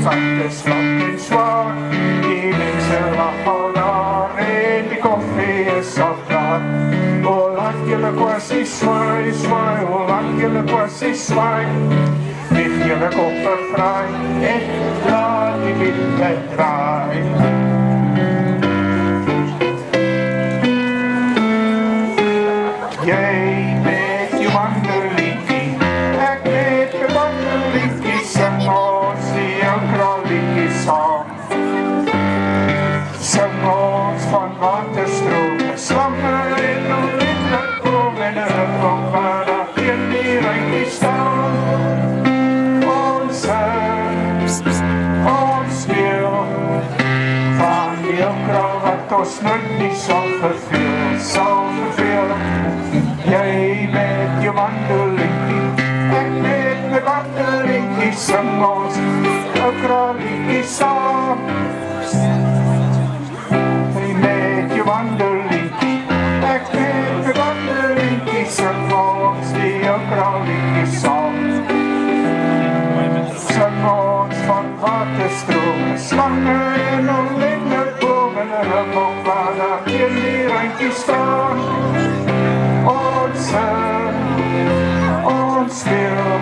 vet is lang en zwaar. Die mensen lachen al daar en die koffie is al klaar. Hoe lang jullie kwestie zwaai, zwaai, hoe lang jullie kwestie zwaai. Ligt jullie koppen vrij en laat die wind draaien. Jij met je wandelingkie, ik met je wandelingkie, zing ons die een kralingkie zang. Zing ons van waterstromen, slangen in een lichtelijk boom en een rugboom waar dat in die rijntjes staan. Ons speel van die kraal wat ons nooit niet zal vervelen. Jij met je wandelingkie, ik met mijn wandelingkie, zing ons een kralingkie saam. Jij met je wandelingkie, ik met mijn wandelingkie, zing ons die een kralingkie saam. Zing ons van waterstromen, slangen en onlindelijk bomen, en een boom waar dat in die rijntjes staan. Ons speel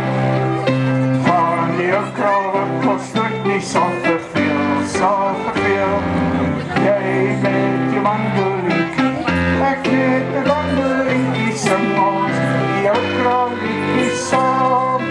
van die kraal wat kost nooit niet zo verveel. Jij met je wandelingkie, ik met de wandelingkie, zing ons die kraal niet saam.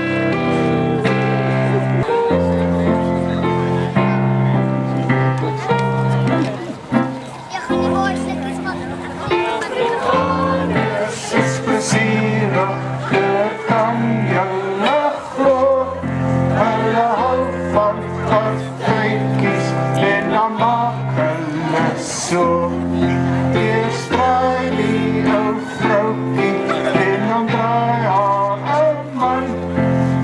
Zo, eerst draai die ou vrouwkie en dan draai haar ou man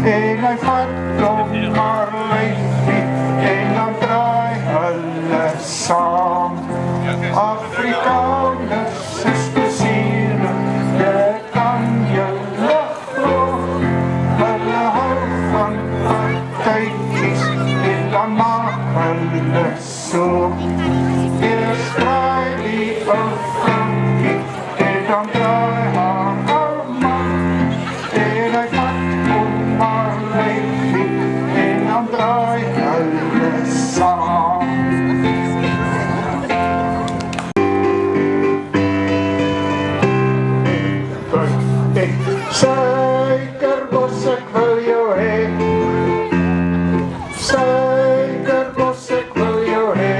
en hy vat om haar lyfie en dan draai hulle saam. Afrikaners is plesierig, jy kan julle glo, hulle hou van partytjies en dan maak hulle so. Eerst draai die ou vrouwkie en dan draai haar ou man en hy vat om haar lyfie en dan draai hulle saam. Suikerbos, ek wil jou hê. Suikerbos, ek wil jou hê.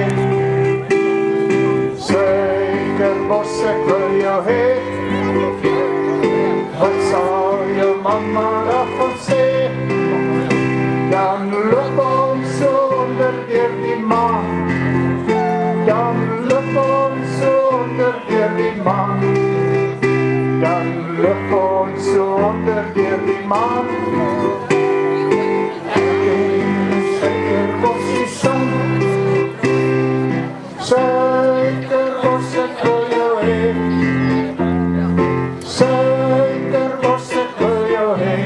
Suikerbos, ek wil jou hê. Wat sal jou mama daarvan sê? Dan loop ons onder deur die maan. Dan loop ons onder deur die maan. Dan loop ons onder deur die maan. Suikerbossie sang. Suikerbos, ek wil jou hê. Suikerbos, ek wil jou hê.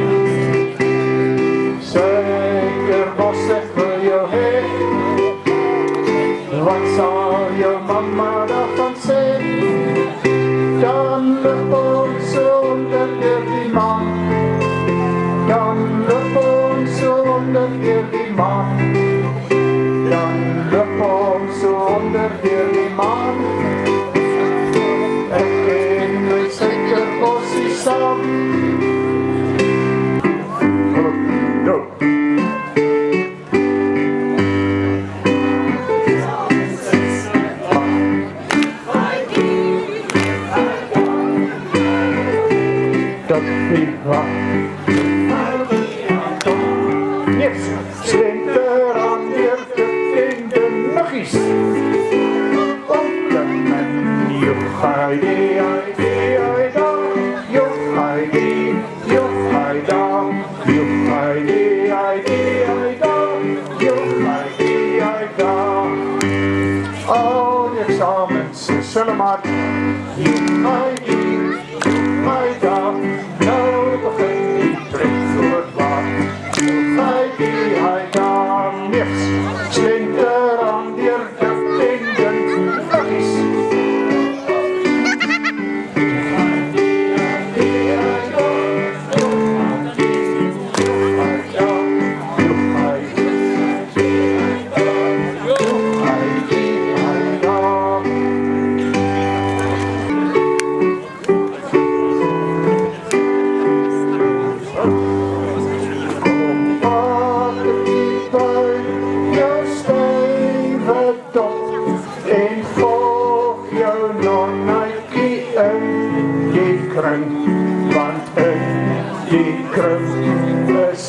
Suikerbos, ek wil jou hê. Wat sal jou mama daarvan sê? Dan loop ons onder deur die maan. Dan loop ons onder deur die maan. Dan loop ons onder deur die maan. Ek en my suikerbossie saam. Go! Dat viva. Yes, slenter aan weer in de nuggies. Op de men, jochai-dee, ai-da, jochai-dee, jochai-da, jochai-dee, ai-da, jochai-dee, ai-da. Al die examens zullen maar jochai-dee, ai-da. Nou begin die trek voor het water. Jochai-dee, ai-da, niks.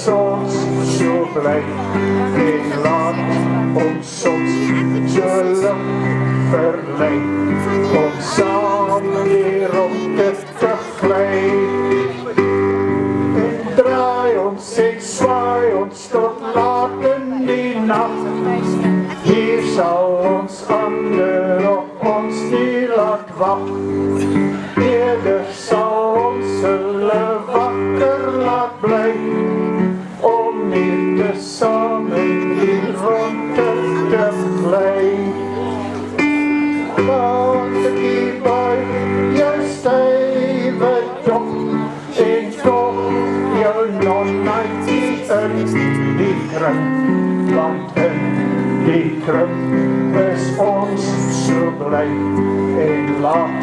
ons so bly en laat ons so lig verlei om saam die ronde te gly en draai ons en swaai ons tot laat in die nacht. Hier sal ons ander op ons nie laat wacht. Eerder sal ons hulle wakker laat bly om nie te saam in die ronde te gly. Want ek hier by jou stywe dop en toch jou non-nightie in die kring, want in die kring is ons so bly en laat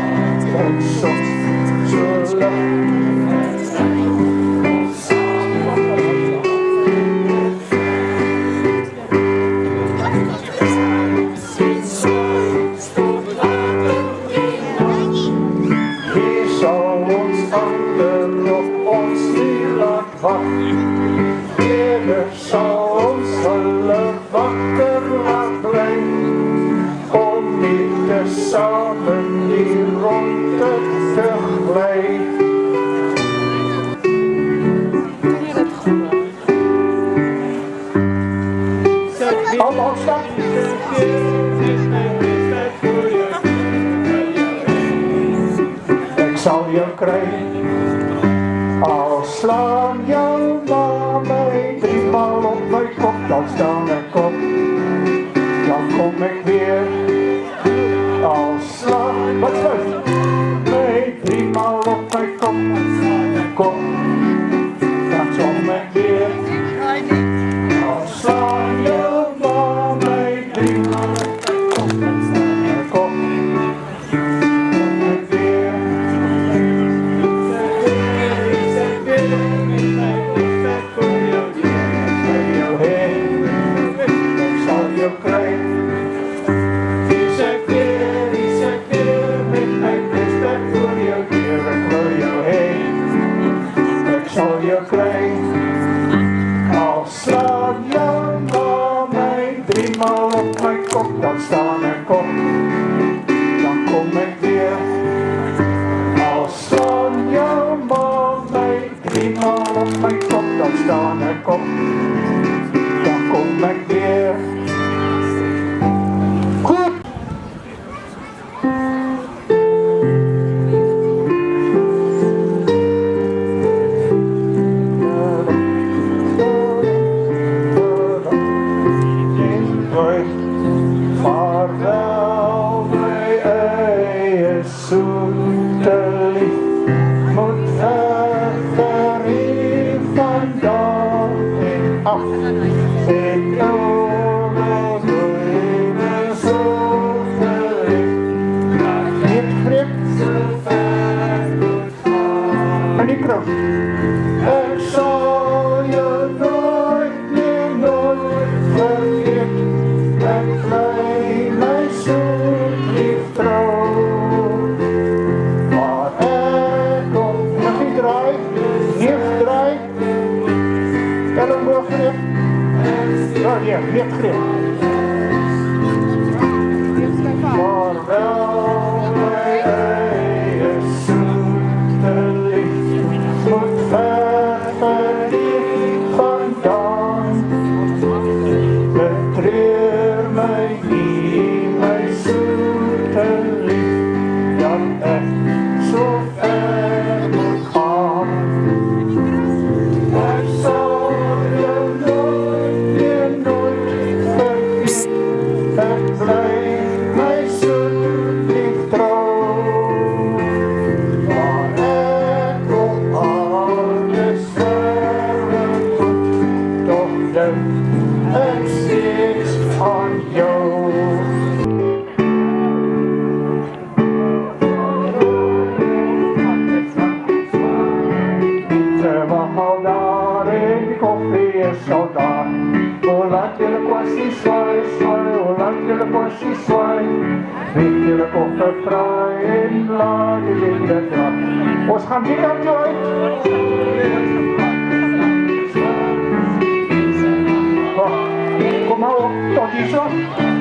ons so lig. Eerder sal ons hulle wakker laat bly om nie te saam in die ronde te gly. Allemaal stap! Ek sal jou kry al slaan jou na my 3 maal op my kop, dan staan ek op, dan kom ek weer. Al slaan, wat is my 3 maal op my kop, dan kom ek weer. Al slaan jou na my 3 maal op my kop, dan staan ek op, kom ek weer. Al slaan jou na my 3 maal op my kop, dan staan ek op, dan kom ek weer. Al slaan jou na my 3 maal op my kop, dan staan ek op, dan kom ek weer. Goed! Vaarwel my eie soete lief, moet verder hier vandaan en af en oorlog my so verlief, dat dit vreemd so ver moet gaan. En die kroon, ek sal jou nooit meer nooit vergeet, ek bly my soet lief trouw. Maar ek op neef draai, elleboog greep, ja neef greep. Maar wel my eie soete lief, moet ver hier vandaan. Betreur my nie, my soete lief, dat ek so ver moet gaan. Ek sal jou nooit meer nooit vergeet, ek bly my soete lief trouw. Maar ek op alles verre moet, toch dink ek steeds aan jou. Wacht al daar en die koffie is al daar. Hoe laat julle kwassie swaai, swaai, hoe laat julle kwassie swaai. Weet julle koffie vraai en laat die linde draai. Ons gaan die kant uit. 到底说。